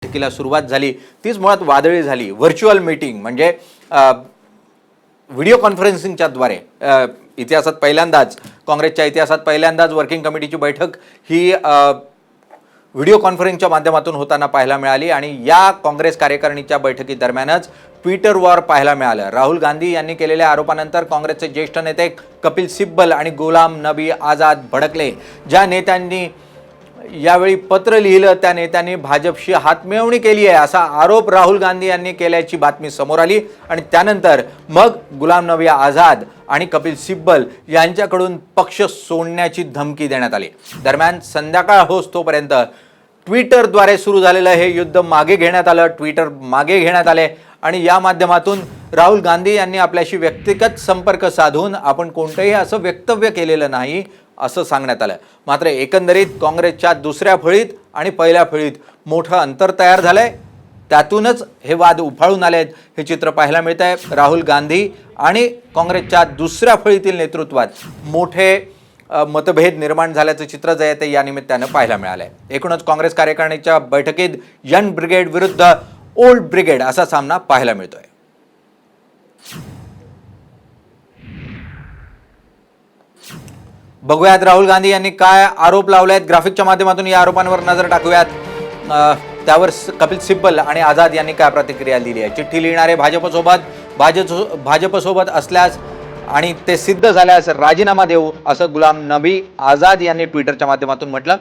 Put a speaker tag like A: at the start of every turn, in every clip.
A: बैठकीला सुरुवात झाली तीच मुळात वादळी झाली। व्हर्च्युअल मीटिंग म्हणजे व्हिडिओ कॉन्फरन्सिंगच्या द्वारे इतिहासात पहिल्यांदाच काँग्रेसच्या इतिहासात पहिल्यांदाच वर्किंग कमिटीची बैठक ही व्हिडिओ कॉन्फरन्सिंगच्या माध्यमातून होताना पाहायला मिळाली आणि या काँग्रेस कार्यकारिणीच्या बैठकीदरम्यानच ट्विटर वॉर पाहायला मिळालं। राहुल गांधी यांनी केलेल्या आरोपानंतर काँग्रेसचे ज्येष्ठ नेते कपिल सिब्बल आणि गुलाम नबी आझाद भडकले। ज्या नेत्यांनी यावेळी पत्र लिहिलं त्या नेत्यांनी भाजपशी हातमिळवणी केली आहे असा आरोप राहुल गांधी यांनी केल्याची बातमी समोर आली आणि त्यानंतर मग गुलाम नबी आझाद आणि कपिल सिब्बल यांच्याकडून पक्ष सोडण्याची धमकी देण्यात आली। दरम्यान संध्याकाळ होईस्तोपर्यंत ट्विटरद्वारे सुरू झालेलं हे युद्ध मागे घेण्यात आलं, ट्विटर मागे घेण्यात आले आणि या माध्यमातून राहुल गांधी यांनी आपल्याशी व्यक्तिगत संपर्क साधून आपण कोणतेही असं वक्तव्य केलेलं नाही असं सांगण्यात आलं। मात्र एकंदरीत काँग्रेसच्या दुसऱ्या फळीत आणि पहिल्या फळीत मोठं अंतर तयार झालंय, त्यातूनच हे वाद उफाळून आलेत हे चित्र पाहायला मिळतंय। राहुल गांधी आणि काँग्रेसच्या दुसऱ्या फळीतील नेतृत्वात मोठे मतभेद निर्माण झाल्याचं चित्र जे आहे ते या निमित्तानं पाहायला मिळालंय। एकूणच काँग्रेस कार्यकारिणीच्या बैठकीत यंग ब्रिगेड विरुद्ध ओल्ड ब्रिगेड असा सामना पाहायला मिळतोय। बघूयात राहुल गांधी यांनी काय आरोप लावलेत, ग्राफिकच्या माध्यमातून या आरोपांवर नजर टाकूयात। त्यावर कपिल सिब्बल आणि आझाद यांनी काय प्रतिक्रिया दिली आहे। चिठ्ठी लिहिणारे भाजपसोबत असल्यास आणि ते सिद्ध झाल्यास राजीनामा देऊ असं गुलाम नबी आझाद यांनी ट्विटरच्या माध्यमातून म्हटलं।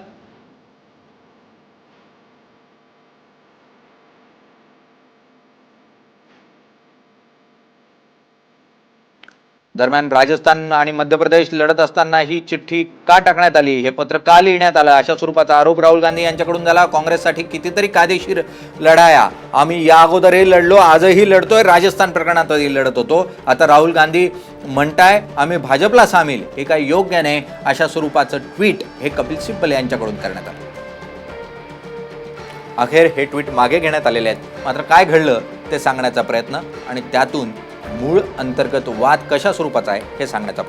A: दरम्यान राजस्थान आणि मध्य प्रदेश लढत असताना ही चिठ्ठी का टाकण्यात आली, हे पत्र का लिहिण्यात आलं, अशा स्वरूपाचा आरोप राहुल गांधी यांच्याकडून झाला। काँग्रेससाठी कितीतरी कायदेशीर लढाया आम्ही या अगोदरही लढलो, आजही लढतोय, राजस्थान प्रकरणातही लढत होतो। आता राहुल गांधी म्हणताय आम्ही भाजपला सामील, हे काही योग्य नाही अशा स्वरूपाचं ट्विट हे कपिल सिब्बल यांच्याकडून करण्यात आलं। अखेर हे ट्विट मागे घेण्यात आलेले आहेत। मात्र काय घडलं ते सांगण्याचा प्रयत्न आणि त्यातून मूळ अंतर्गत वाद कशा स्वरूपाचा आहे हे सांगण्याचा प्रयत्न